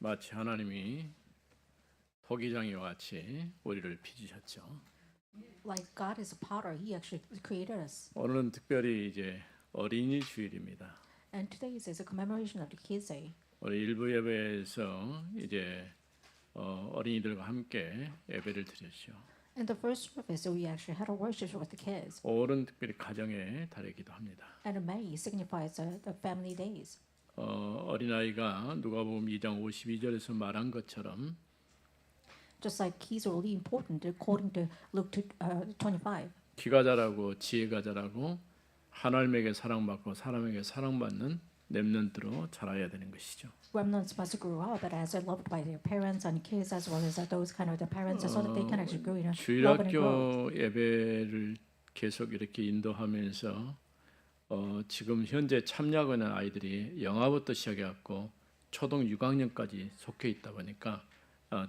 마치 하나님이 토기장이와 같이 우리를 빚으셨죠. Like God is a potter, He actually created us. 오늘은 특별히 이제 어린이 주일입니다. And today is a commemoration of the Kids Day. 우리 일부 예배에서 이제 어린이들과 함께 예배를 드렸죠. In the first service, we actually had a worship with the kids. 5월은 특별히 가정의 달이기도 합니다. And May signifies the family days. 어린아이가 누가복음 2장 52절에서 말한 것처럼 Just like kids are really important, according to Luke 25. 키가 자라고 지혜가 자라고 하나님에게 사랑받고 사람에게 사랑받는 렘넌트로 자라야 되는 것이죠. Remnants must grow up as they're loved by their parents and kids, as well as those kind of the parents, so that they can actually grow in love and grow. 주일학교 예배를 계속 이렇게 인도하면서 지금 현재 참여하고 있는 아이들이 영아부터 시작해갖고 초등 6학년까지 속해 있다 보니까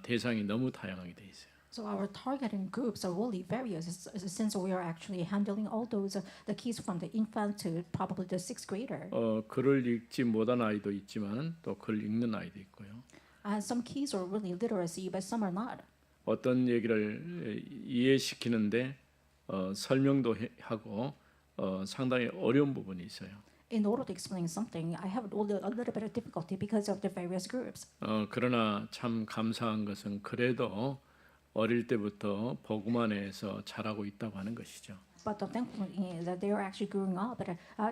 대상이 너무 다양하게 돼 있어요. So our targeting groups are really various, since we are actually handling all those the kids from the infant to probably the sixth grader. 글을 읽지 못한 아이도 있지만 또 글 읽는 아이도 있고요. And some kids are really literacy, but some are not. 어떤 얘기를 이해시키는데 설명도 하고 상당히 어려운 부분이 있어요. In order to explain something, I have a little bit of difficulty because of the various groups. 그러나 참 감사한 것은 그래도 어릴 때부터 복음 안에서 자라고 있다고 하는 것이죠. But the thankful thing is that they are actually growing up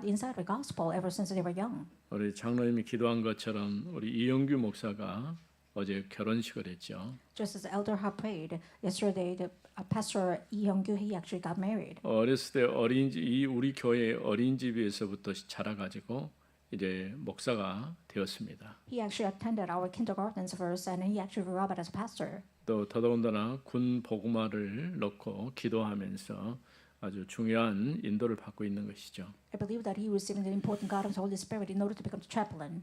inside the gospel ever since they were young. 우리 장로님이 기도한 것처럼 우리 이영규 목사가 어제 결혼식을 했죠. Just as Elder had prayed yesterday, the pastor Lee Hyung-gyu, he actually got married. 어렸을 때 우리 교회 어린이집에서부터 자라가지고 이제 목사가 되었습니다. He actually attended our kindergartens first, and he actually grew up as a pastor. 또 더더군다나 군 복음화를 넣고 기도하면서 아주 중요한 인도를 받고 있는 것이죠. I believe that he received the important guidance of the Holy Spirit in order to become the chaplain.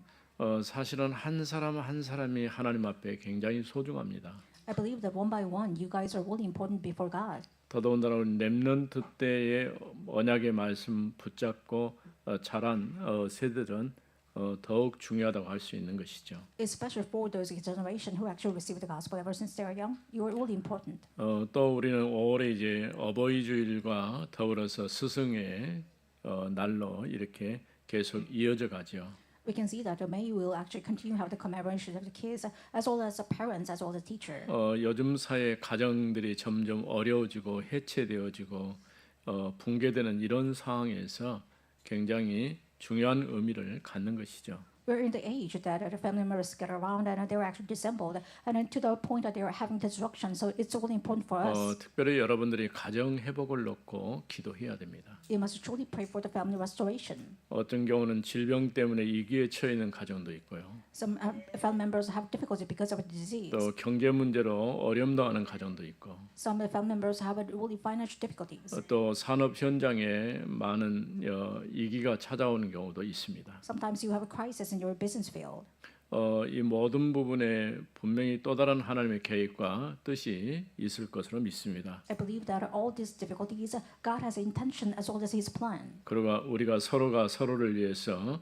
사실은 한 사람 한 사람이 하나님 앞에 굉장히 소중합니다. I believe that one by one, you guys are really important before God. 더더군다나 우리 렘넌트 때의 언약의 말씀 붙잡고 자란 세대들은 더욱 중요하다고 할 수 있는 것이죠. Especially for those generation who actually received the gospel ever since they were young, you are really important. 또 우리는 5월에 이제 어버이 주일과 더불어서 스승의 날로 이렇게 계속 이어져 가죠. We can see that May will actually continue to have the commemoration of the kids, as well as the parents, as well as the teacher. 요즘 사회 가정들이 점점 어려워지고 해체되어지고 붕괴되는 이런 상황에서 굉장히 중요한 의미를 갖는 것이죠. We're in the age that the family members get around and they were actually dissembled, and then to the point that they are having destruction. So it's really important for us. 특별히 여러분들이 가정 회복을 놓고 기도해야 됩니다. You must truly pray for the family restoration. 어떤 경우는 질병 때문에 위기에 처해 있는 가정도 있고요. Some family members have difficulty because of a disease. 또 경제 문제로 어려움 당하는 가정도 있고. Some family members have really financial difficulties. 또 산업 현장에 많은 위기가 찾아오는 경우도 있습니다. Sometimes you have a crisis in your business field. 이 모든 부분에 분명히 또 다른 하나님의 계획과 뜻이 있을 것으로 믿습니다. I believe that all these difficulties, God has an intention as well as His plan. 그러가 우리가 서로가 서로를 위해서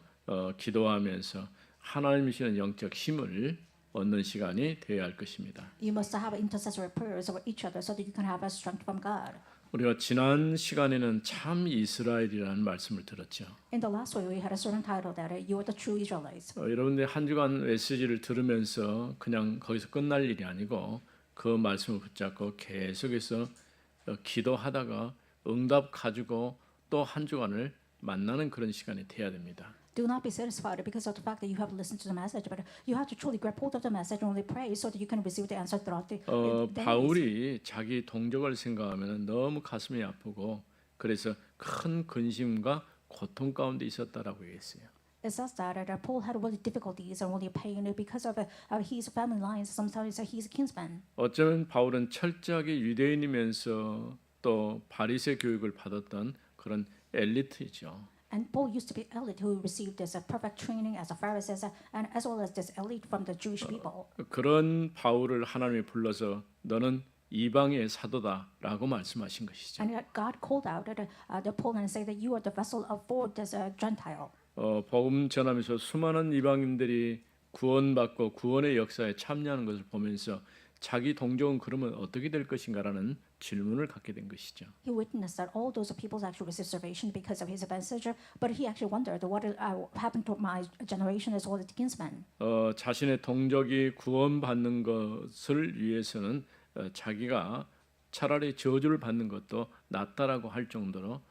기도하면서 하나님이 주시는 영적 힘을 얻는 시간이 되어야 할 것입니다. You must have intercessory prayers over each other so that you can have a strength from God. 우리가 지난 시간에는 참 이스라엘이라는 말씀을 들었죠. In the last week, we had a certain title that you are the true Israelites. 여러분들 한 주간 메시지를 들으면서 그냥 거기서 끝날 일이 아니고 그 말씀을 붙잡고 계속해서 기도하다가 응답 가지고 또 한 주간을 만나는 그런 시간이 돼야 됩니다. Do not be satisfied because of the fact that you have listened to the message, but you have to truly grab hold of the message and only pray so that you can receive the answer throughout the days. 바울이 자기 동족을 생각하면 너무 가슴이 아프고 그래서 큰 근심과 고통 가운데 있었다라고 얘기했어요. It says that Paul had really difficulties and really pain because of his family lines. Sometimes he's a kinsman. 어쩌면 바울은 철저하게 유대인이면서 또 바리새 교육을 받았던 그런 엘리트이죠. And Paul used to be elite who received this perfect training as a Pharisee and as well as this elite from the Jewish people. 그런 바울을 하나님이 불러서 너는 이방의 사도다라고 말씀하신 것이죠. And God called out the Paul and said that you are the vessel for this Gentile. 복음 전하면서 수많은 이방인들이 구원받고 구원의 역사에 참여하는 것을 보면서 자기 동족은 그러면 어떻게 될 것인가라는 질문을 갖게 된 것이죠. He witnessed that all those people actually received salvation because of his message, but he actually wondered what happened to my generation as well as the kinsmen. 자신의 동족이 구원받는 것을 위해서는 자기가 차라리 저주를 받는 것도 낫다라고 할 정도로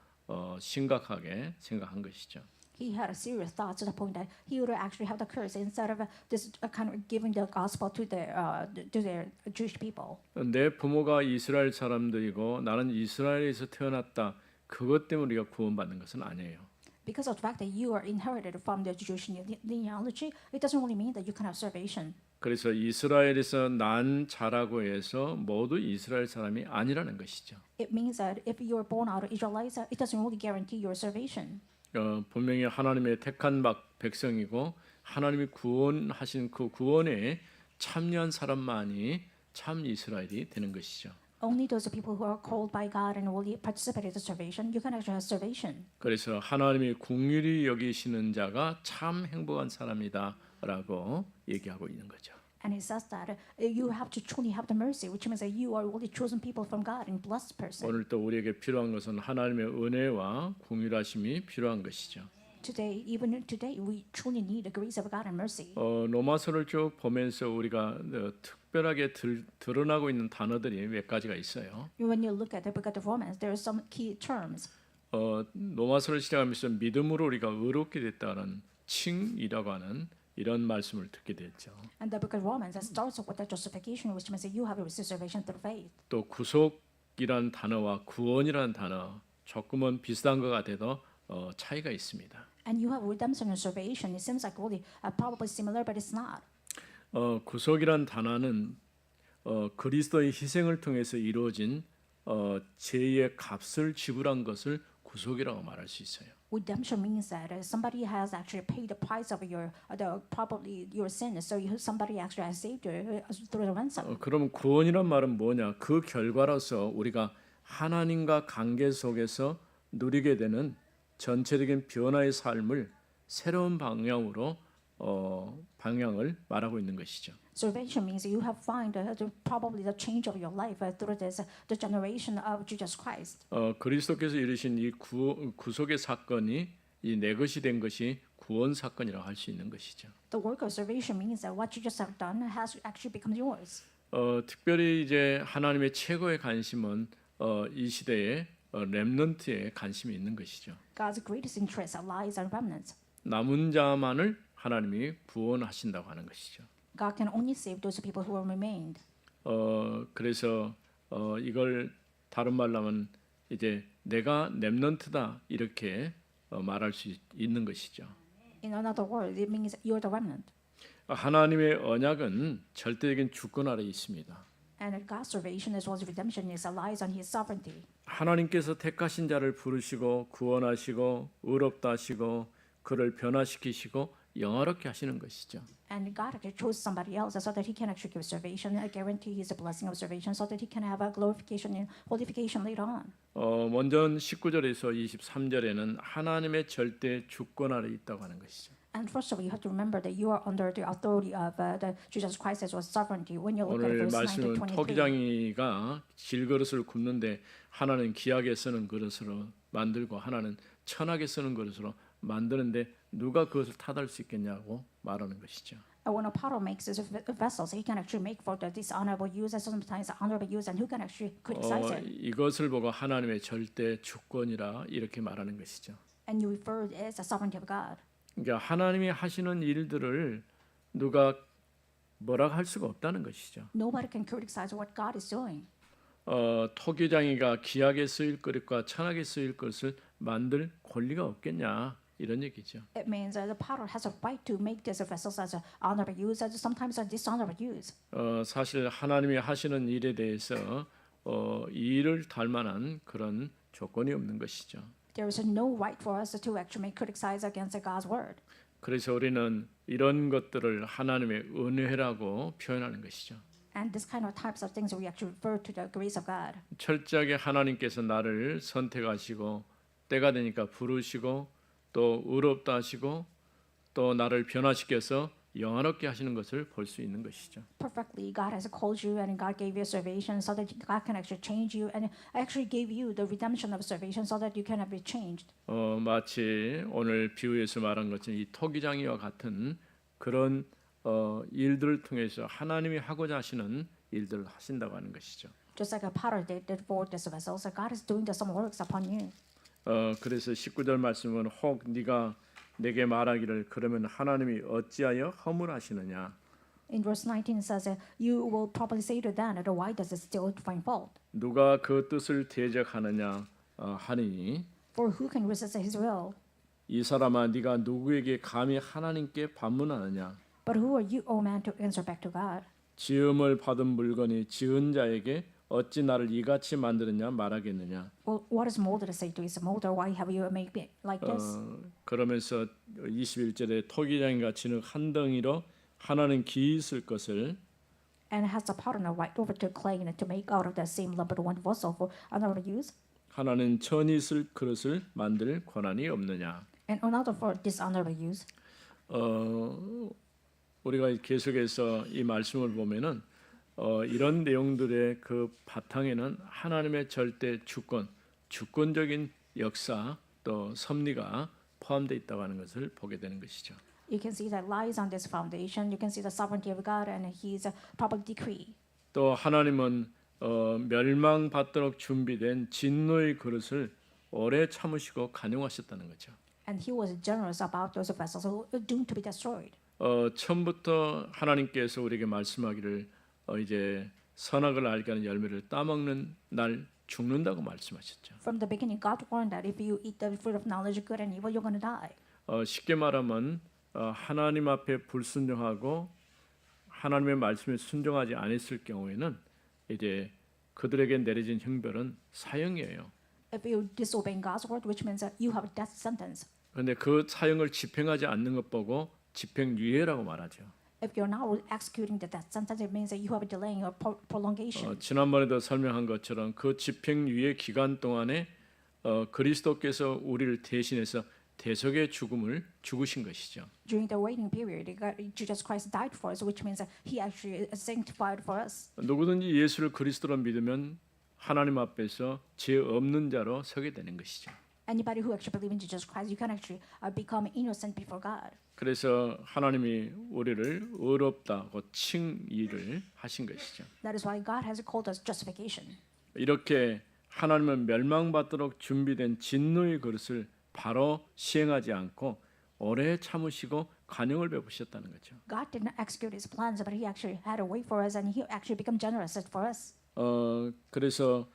심각하게 생각한 것이죠. He had a serious thought to the point that he would actually have the curse instead of this kind of giving the gospel to their Jewish people. 내 부모가 이스라엘 사람들이고 나는 이스라엘에서 태어났다. 그것 때문에 우리가 구원받는 것은 아니에요. Because of the fact that you are inherited from the Jewish genealogy, it doesn't really mean that you can have salvation. 그래서 이스라엘에서 난 자라고 해서 모두 이스라엘 사람이 아니라는 것이죠. It means that if you are born out of Israelites, it doesn't really guarantee your salvation. 분명히 하나님의 택한 백성이고 하나님이 구원하신 그 구원에 참여한 사람만이 참 이스라엘이 되는 것이죠. Only those people who are called by God and will participate in the salvation, you can actually have salvation. 그래서 하나님이 긍휼히 여기시는 자가 참 행복한 사람이다라고 얘기하고 있는 거죠. And it says that you have to truly have the mercy, which means that you are really chosen people from God and blessed person. 오늘 또 우리에게 필요한 것은 하나님의 은혜와 긍휼하심이 필요한 것이죠. Today, even today, we truly need the grace of God and mercy. 로마서를 쭉 보면서 우리가 특별하게 드러나고 있는 단어들이 몇 가지가 있어요. When you look at the book of Romans, there are some key terms. 로마서를 시작하면서 믿음으로 우리가 의롭게 됐다는 칭이라고 하는 이런 말씀을 듣게 됐죠. And the book of Romans that starts with the justification, which means that you have received salvation through faith. 또 구속이란 단어와 구원이라는 단어 조금은 비슷한 것 같아도 차이가 있습니다. And you have redemption and salvation. It seems like really probably similar, but it's not. 구속이란 단어는 그리스도의 희생을 통해서 이루어진 죄의 값을 지불한 것을 구속이라고 말할 수 있어요. Redemption means that somebody has actually paid the price of probably your sin. So somebody actually has saved you through the ransom. 그럼 구원이란 말은 뭐냐? 그 결과로서 우리가 하나님과 관계 속에서 누리게 되는 전체적인 변화의 삶을 새로운 방향으로 방향을 말하고 있는 것이죠. Salvation means you have found probably the change of your life through the generation of Jesus Christ. 그리스도께서 이루신 이 구속의 사건이 이 내 것이 된 것이 구원 사건이라고 할 수 있는 것이죠. The work of salvation means that what you just have done has actually become yours. 특별히 이제 하나님의 최고의 관심은 이 시대에 렘넌트에 관심이 있는 것이죠. God's greatest interest lies on remnants. 남은 자만을 하나님이 구원하신다고 하는 것이죠. God can only save those people who have remained. 그래서 이걸 다른 말로 하면 이제 내가 렘넌트다 이렇게 말할 수 있는 것이죠. In another word, it means you're the remnant. 하나님의 언약은 절대적인 주권 아래에 있습니다. And God's salvation as well as redemption is lies on His sovereignty. 하나님께서 택하신 자를 부르시고 구원하시고 의롭다 하시고 그를 변화시키시고 영화롭게 하시는 것이죠. And God actually chose somebody else so that He can actually give salvation, guarantee His blessing of salvation, so that He can have a glorification and qualification later on. 먼저 19절에서 23절에는 하나님의 절대 주권 아래 있다고 하는 것이죠. And first of all, you have to remember that you are under the authority of the Jesus Christ as well as sovereignty. When you look at 오늘 verse 9 to 말씀은 23. 토기장이가 질그릇을 굽는데 하나는 귀하게 쓰는 그릇으로 만들고 하나는 천하게 쓰는 그릇으로 만드는데 누가 그것을 탓할 수 있겠냐고 말하는 것이죠. When a potter makes his vessels, he can actually make for the dishonorable use and sometimes honorable use, and who can actually criticize it? 이것을 보고 하나님의 절대 주권이라 이렇게 말하는 것이죠. And you refer it as the sovereignty of God. 그러니까 하나님이 하시는 일들을 누가 뭐라고 할 수가 없다는 것이죠. Nobody can criticize what God is doing. 토기장이가 귀하게 쓰일 그릇과 천하게 쓰일 것을 만들 권리가 없겠냐 이런 얘기죠. It means the potter has a right to make these vessels as honorable use, as sometimes a dishonorable use. 사실 하나님이 하시는 일에 대해서 이 일을 달 만한 그런 조건이 없는 것이죠. There is no right for us to actually make criticize against God's word. 그래서 우리는 이런 것들을 하나님의 은혜라고 표현하는 것이죠. And this kind of types of things we actually refer to the grace of God. 철저하게 하나님께서 나를 선택하시고 때가 되니까 부르시고 또 의롭다 하시고 또 나를 변화시켜서 영화롭게 하시는 것을 볼 수 있는 것이죠. Perfectly, God has called you and God gave you salvation so that God can actually change you and actually gave you the redemption of salvation so that you can be changed. 마치 오늘 비유에서 말한 것처럼 이 토기장이와 같은 그런 일들을 통해서 하나님이 하고자 하시는 일들을 하신다고 하는 것이죠. Just like a potter did for this vessel, so God is doing some works upon you. 그래서 19절 말씀은 혹 네가 내게 말하기를 그러면 하나님이 어찌하여 허물하시느냐. In verse 19 it says, you will probably say to them, why does it still find fault? 누가 그 뜻을 대적하느냐 하니 For who can resist his will? 이 사람아 네가 누구에게 감히 하나님께 반문하느냐. But who are you, O man, to answer back to God? 지음을 받은 물건이 지은 자에게 어찌 나를 이같이 만드느냐 말하겠느냐. Well, what is molder to say to his molder? Why have you made me like this? 그러면서 21절에 토기장이가 진흙 한 덩이로 하나는 기 있을 것을 And has the potter now right over to clay and to make out of the same lump one vessel for another use, 하나는 천이 있을 그릇을 만들 권한이 없느냐. and another for dishonorable use. 우리가 계속해서 이 말씀을 보면은 이런 내용들의 그 바탕에는 하나님의 절대 주권, 주권적인 역사 또 섭리가 포함되어 있다고 하는 것을 보게 되는 것이죠. You can see that lies on this foundation. You can see the sovereignty of God and His public decree. 또 하나님은 멸망받도록 준비된 진노의 그릇을 오래 참으시고 간용하셨다는 거죠. And He was generous about those vessels who are doomed to be destroyed. 처음부터 하나님께서 우리에게 말씀하기를 이제 선악을 알게 하는 열매를 따먹는 날 죽는다고 말씀하셨죠. From the beginning, God warned that if you eat the fruit of knowledge of good and evil, you're going to die. 쉽게 말하면 하나님 앞에 불순종하고 하나님의 말씀에 순종하지 않았을 경우에는 이제 그들에게 내려진 형벌은 사형이에요. If you disobey God's word, which means that you have a death sentence. 그런데 그 사형을 집행하지 않는 것 보고 집행유예라고 말하죠. If you're not executing the death sentence, it means that you have a delaying or prolongation. 지난번에도 설명한 것처럼 그 집행유예 기간 동안에 그리스도께서 우리를 대신해서 대속의 죽음을 죽으신 것이죠. During the waiting period, Jesus Christ died for us, which means that He actually is sanctified for us. 누구든지 예수를 그리스도로 믿으면 하나님 앞에서 죄 없는 자로 서게 되는 것이죠. Anybody who actually believes in Jesus Christ, you can actually become innocent before God. 그래서 하나님이 우리를 의롭다고 칭의를 하신 것이죠. That is why God has called us justification. 이렇게 하나님은 멸망받도록 준비된 진노의 그릇을 바로 시행하지 않고 오래 참으시고 간용을 베푸셨다는 거죠. God did not execute His plans, but He actually had a way for us, and He actually became generous for us. 그래서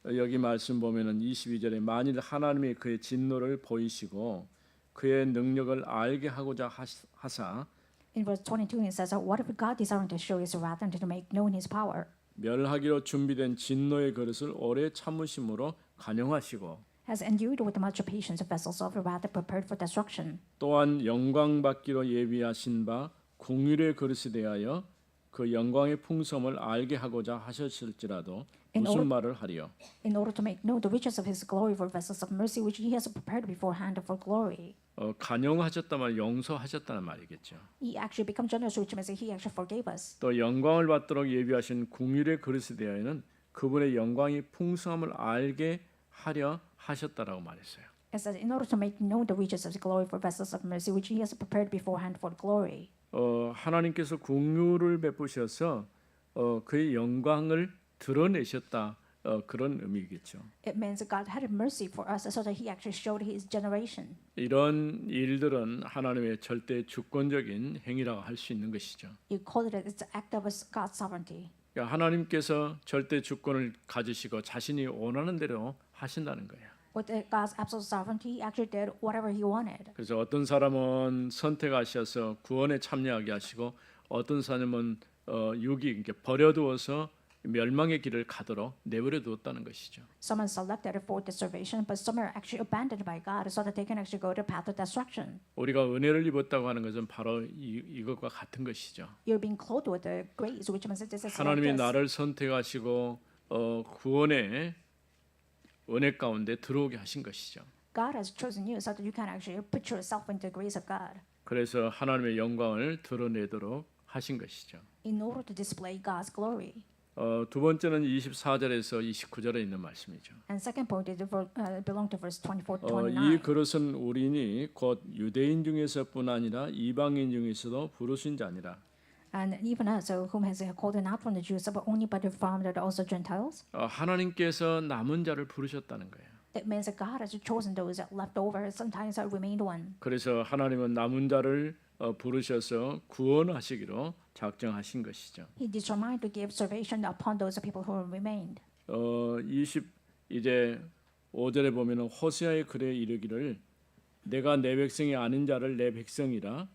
여기 말씀 보면은 22절에 만일 하나님이 그의 진노를 보이시고 그의 능력을 알게 하고자 하사 In verse 22, it says, "What if God desiring to show His wrath and to make known His power, 멸하기로 준비된 진노의 그릇을 오래 참으심으로 간용하시고 has endued with much patience vessels of wrath prepared for destruction, 또한 영광 받기로 예비하신 바 궁율의 그릇에 대하여 그 영광의 풍성을 알게 하고자 하셨을지라도 무슨 말을 하리요? in order to make known the riches of His glory for vessels of mercy, which He has prepared beforehand for glory." 간용하셨다면 용서하셨다는 말이겠죠. He actually became generous, which means that He actually forgave us. 또 영광을 받도록 예비하신 궁율의 그릇에 대하여는 그분의 영광이 풍성함을 알게 하려 하셨다라고 말했어요. It says, "In order to make known the riches of His glory for vessels of mercy, which He has prepared beforehand for glory." 하나님께서 궁율을 베푸셔서 그의 영광을 드러내셨다 그런 의미겠죠. It means that God had mercy for us, so that He actually showed His generation. 이런 일들은 하나님의 절대 주권적인 행위라고 할 수 있는 것이죠. You call it it's an act of God's sovereignty. 그러니까 하나님께서 절대 주권을 가지시고 자신이 원하는 대로 하신다는 거예요. With God's absolute sovereignty, He actually did whatever He wanted. 그래서 어떤 사람은 선택하셔서 구원에 참여하게 하시고 어떤 사람은 유기 이렇게 버려두어서 멸망의 길을 가도록 내버려 두었다는 것이죠. Some are selected for the salvation, but some are actually abandoned by God, so that they can actually go the path of destruction. 우리가 은혜를 입었다고 하는 것은 바로 이것과 같은 것이죠. You're being clothed with the grace, which means that this is 하나님이 like this. 나를 선택하시고 구원의 은혜 가운데 들어오게 하신 것이죠. God has chosen you so that you can actually put yourself into the grace of God. 그래서 하나님의 영광을 드러내도록 하신 것이죠. in order to display God's glory. 두 번째는 24절에서 29절에 있는 말씀이죠. And second point is belong to verse 24 to 이 29. 그릇은 우리니 곧 유대인 중에서뿐 아니라 이방인 중에서도 부르신 자니라. And even us, whom has called not from the Jews, but only but from the also Gentiles. 하나님께서 남은 자를 부르셨다는 거예요. It means that God has chosen those left over, sometimes remained one. 그래서 하나님은 남은 자를 부르셔서 구원하시기로 작정하신 것이죠. He determined to give salvation upon those people who remained. 이제 5절에 보면은 호세아의 글에 이르기를 내가 내 백성이 아닌 자를 내 백성이라.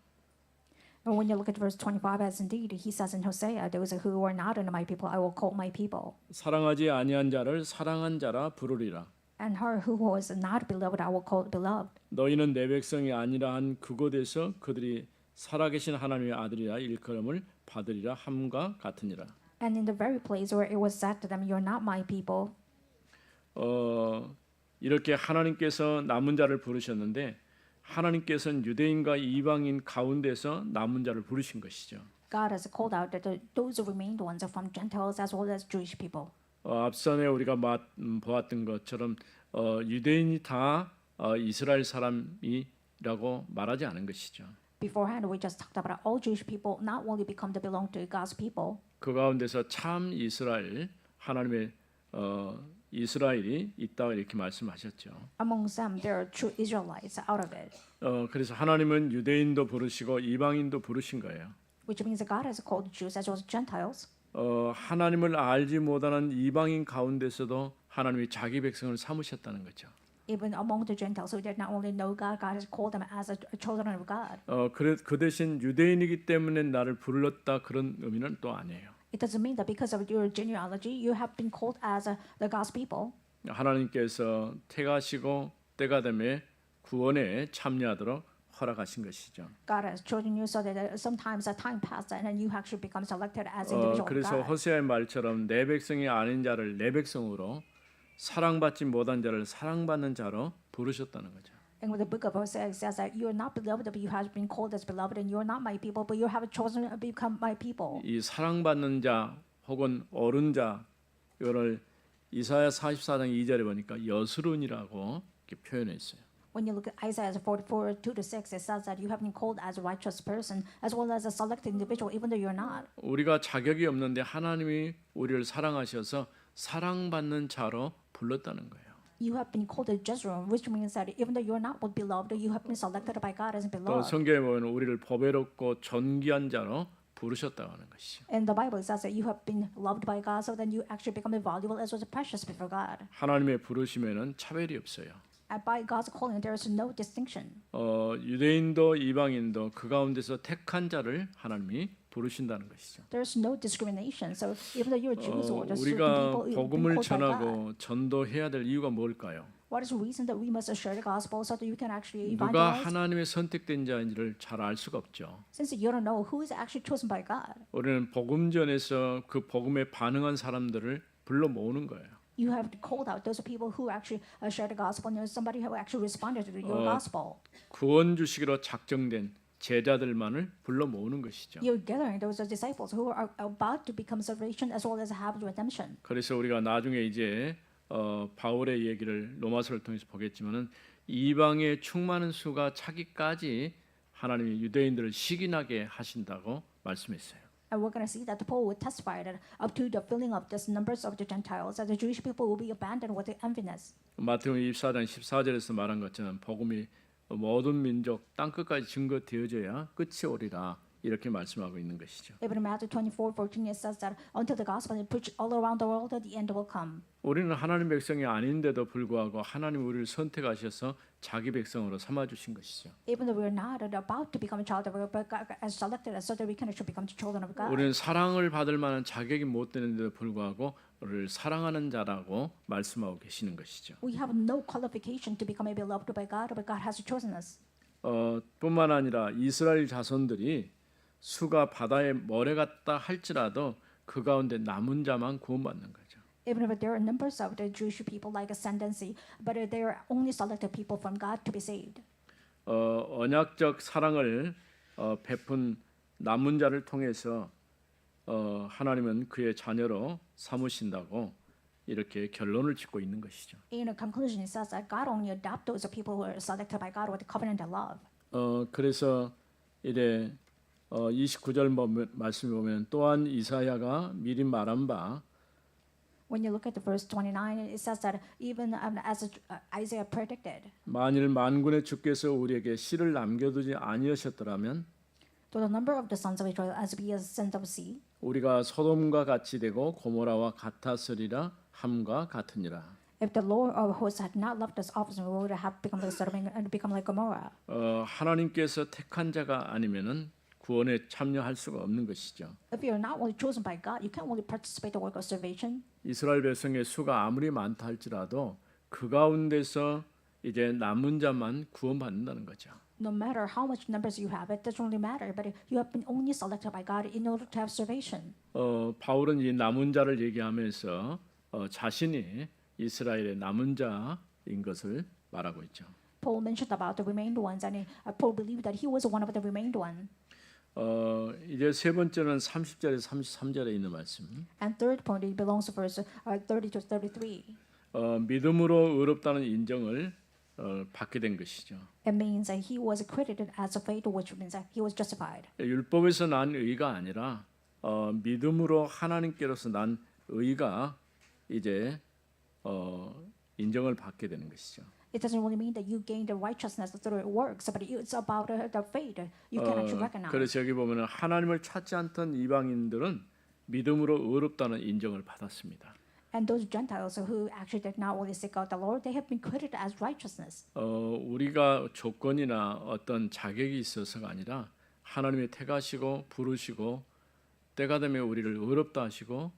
And when you look at verse 25, as indeed he says in Hosea, those who are not in my people, I will call my people. 사랑하지 아니한 자를 사랑한 자라 부르리라. And her who was not beloved, I will call beloved. 너희는 내 백성이 아니라 한 그곳에서 그들이 살아계신 하나님의 아들이라 일컬음을 받으리라 함과 같으니라. And in the very place where it was said to them, "You are not my people," 이렇게 하나님께서 남은 자를 부르셨는데 하나님께서는 유대인과 이방인 가운데서 남은 자를 부르신 것이죠. God has called out that those remained ones are from Gentiles as well as Jewish people. 앞선에 우리가 보았던 것처럼 유대인이 다 이스라엘 사람이라고 말하지 않은 것이죠. Beforehand, we just talked about all Jewish people not only become to belong to God's people. 그 가운데서 참 이스라엘 하나님의 이스라엘이 있다 이렇게 말씀하셨죠. Among them, there are true Israelites out of it, 그래서 하나님은 유대인도 부르시고 이방인도 부르신 거예요. which means that God has called Jews as well as Gentiles. 하나님을 알지 못하는 이방인 가운데서도 하나님이 자기 백성을 삼으셨다는 거죠. Even among the Gentiles who did not only know God, God has called them as children of God. 그 대신 유대인이기 때문에 나를 불렀다 그런 의미는 또 아니에요. It doesn't mean that because of your genealogy, you have been called as the God's people. 하나님께서 택하시고 때가 되매 구원에 참여하도록 허락하신 것이죠. God has chosen you so that sometimes a time passed and then you actually become selected as individual of 그래서 God. 호세아의 말처럼 내 백성이 아닌 자를 내 백성으로 사랑받지 못한 자를 사랑받는 자로 부르셨다는 거죠. And with the book of Hosea, it says that you are not beloved, but you have been called as beloved, and you are not my people, but you have chosen to become my people. 이 사랑받는 자 혹은 어른 자 이거를 이사야 44장 2절에 보니까 여스룬이라고 이렇게 표현했어요. When you look at Isaiah 44, 2-6, it says that you have been called as a righteous person, as well as a selected individual, even though you're not. 우리가 자격이 없는데 하나님이 우리를 사랑하셔서 사랑받는 자로 불렀다는 거예요. You have been called a Jezreel, which means that even though you're not beloved, you have been selected by God as 또 beloved. 성경에 보면 우리를 보배롭고 존귀한 자로 부르셨다고 하는 것이죠. And the Bible says that you have been loved by God, so then you actually become valuable as well as precious before God. 하나님의 부르심에는 차별이 없어요. And by God's calling, there is no distinction. 유대인도 이방인도 그 가운데서 택한 자를 하나님이 부르신다는 것이죠. There is no discrimination. So even though you're Jews or just certain 우리가 people, you've been 복음을 called by God. 전하고 전도해야 될 이유가 뭘까요? What is the reason that we must share the gospel so that you can actually 누가 evangelize? 하나님의 선택된 자인지를 잘 알 수가 없죠. Since you don't know who is actually chosen by God, 우리는 복음 전에서 그 복음에 반응한 사람들을 불러 모으는 거예요. you have called out those people who actually share the gospel, and there's somebody who actually responded to your gospel. 구원 주시기로 작정된 제자들만을 불러 모으는 것이죠. You're gathering those disciples who are about to become salvation as well as have redemption. 그래서 우리가 나중에 이제 바울의 얘기를 로마서를 통해서 보겠지만은 이방의 충만한 수가 차기까지 하나님이 유대인들을 시기나게 하신다고 말씀했어요. And we're going to see that Paul would testify that up to the filling of the numbers of the Gentiles, that the Jewish people will be abandoned with the enviness. 마태복음 24장 14절에서 말한 것처럼 복음이 모든 민족 땅 끝까지 증거되어져야 끝이 오리라 이렇게 말씀하고 있는 것이죠. Even in Matthew 24:14, it says that until the gospel is preached all around the world, the end will come. 우리는 하나님 백성이 아닌데도 불구하고 하나님 우리를 선택하셔서 자기 백성으로 삼아 주신 것이죠. Even though we're not about to become a child of God, but God has selected us so that we can actually become children of God. 우리는 사랑을 받을 만한 자격이 못 되는데도 불구하고 우리를 사랑하는 자라고 말씀하고 계시는 것이죠. We have no qualification to become a beloved by God, but God has chosen us. 뿐만 아니라 이스라엘 자손들이 수가 바다에 모래 같다 할지라도 그 가운데 남은 자만 구원받는 거죠. Even if there are numbers of the Jewish people like ascendancy, but they are only selected people from God to be saved. 언약적 사랑을 베푼 남은 자를 통해서 하나님은 그의 자녀로 삼으신다고 이렇게 결론을 짓고 있는 것이죠. In a conclusion, it says that God only adopts those people who are selected by God with covenant and love. 그래서 이제 29절 말씀 보면 또한 이사야가 미리 말한 바 When you look at the verse 29, it says that even as Isaiah predicted, 만일 만군의 주께서 우리에게 씨를 남겨두지 아니하셨더라면 to the number of the sons of Israel as be as sand of sea, 우리가 소돔과 같이 되고 고모라와 같았으리라 함과 같으니라. if the Lord of hosts had not loved us often, we would have become like Sodom and become like Gomorrah. 하나님께서 택한 자가 아니면은 구원에 참여할 수가 없는 것이죠. If you are not only chosen by God, you can't only participate in the work of salvation. 이스라엘 백성의 수가 아무리 많다 할지라도 그 가운데서 이제 남은 자만 구원받는다는 거죠. No matter how much numbers you have, it doesn't really matter. But you have been only selected by God in order to have salvation. 바울은 이 남은 자를 얘기하면서 자신이 이스라엘의 남은 자인 것을 말하고 있죠. Paul mentioned about the remained ones, and Paul believed that he was one of the remained one. 이제 세 번째는 30절에서 33절에 있는 말씀. And third point, it belongs to verse 30 to 33. 믿음으로 의롭다는 인정을 받게 된 것이죠. It means that he was credited as a faith, which means that he was justified. 율법에서 난 의가 아니라 믿음으로 하나님께로서 난 의가 이제 인정을 받게 되는 것이죠. It doesn't really mean that you gain the righteousness through works, but it's about the faith you can actually recognize. 그래서 여기 보면은 하나님을 찾지 않던 이방인들은 믿음으로 의롭다는 인정을 받았습니다. And those Gentiles who actually did not only seek out the Lord, they have been credited as righteousness. 우리가 조건이나 어떤 자격이 있어서가 아니라 하나님이 택하시고 부르시고 때가 되면 우리를 의롭다 하시고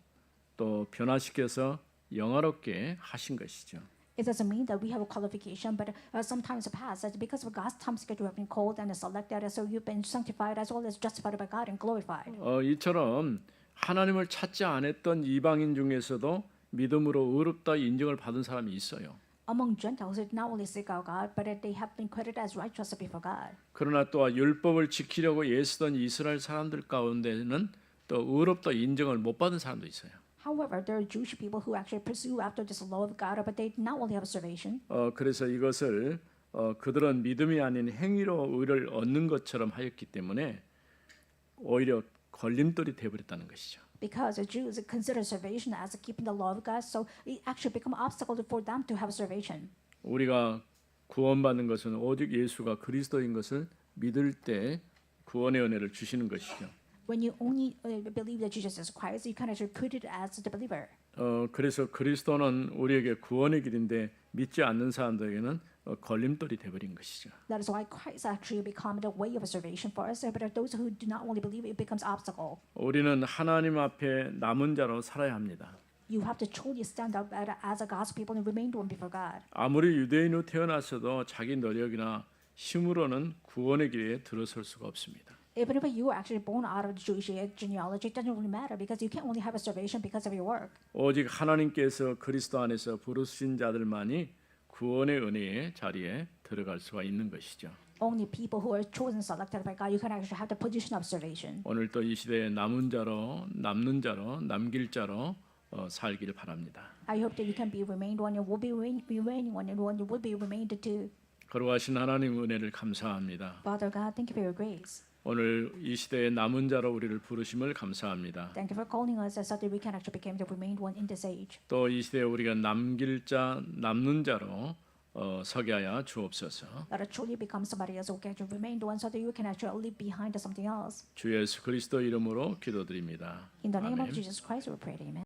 또 변화시켜서 영화롭게 하신 것이죠. It doesn't mean that we have a qualification, but sometimes past that because of God's time schedule, you have been called and selected, so you've been sanctified as well as justified by God and glorified. 이처럼 하나님을 찾지 않았던 이방인 중에서도 믿음으로 의롭다 인정을 받은 사람이 있어요. Among Gentiles, it not only seek out God, but they have been credited as righteous before God. 그러나 또 율법을 지키려고 애쓰던 이스라엘 사람들 가운데는 또 의롭다 인정을 못 받은 사람도 있어요. However, there are Jewish people who actually pursue after this law of God, but they not only have salvation. 그래서 이것을 그들은 믿음이 아닌 행위로 의를 얻는 것처럼 하였기 때문에 오히려 걸림돌이 되어버렸다는 것이죠. Because the Jews consider salvation as keeping the law of God, so it actually become obstacle for them to have salvation. 우리가 구원받는 것은 오직 예수가 그리스도인 것을 믿을 때 구원의 은혜를 주시는 것이죠. When you only believe that Jesus is Christ, you can actually treat it as the believer. 그래서 그리스도는 우리에게 구원의 길인데 믿지 않는 사람들에게는 걸림돌이 되어버린 것이죠. That is why Christ actually become the way of salvation for us, but those who do not only believe, it becomes obstacle. 우리는 하나님 앞에 남은 자로 살아야 합니다. You have to truly stand up as a God's people and remain one before God. 아무리 유대인으로 태어났어도 자기 노력이나 힘으로는 구원의 길에 들어설 수가 없습니다. Even if you were actually born out of the Jewish genealogy, it doesn't really matter because you can't only have a salvation because of your work. 오직 하나님께서 그리스도 안에서 부르신 자들만이 구원의 은혜의 자리에 들어갈 수가 있는 것이죠. Only people who are chosen, selected by God, you can actually have the position of salvation. 오늘 또 이 시대에 남은 자로, 남는 자로, 남길 자로 살기를 바랍니다. I hope that you can be remained one, and will be remaining one, and one you will be remained two. 거룩하신 하나님 은혜를 감사합니다. Father God, thank you for your grace. 오늘 이 시대의 남은 자로 우리를 부르심을 감사합니다. Thank you for calling us so that we can actually become the remained one in this age. 또 이 시대에 우리가 남길 자, 남는 자로 서게 하여 주옵소서. That it truly becomes somebody else who can actually remain the one so that you can actually leave behind something else. 주 예수 그리스도 이름으로 기도드립니다. In the name 아멘. of Jesus Christ, we pray, amen.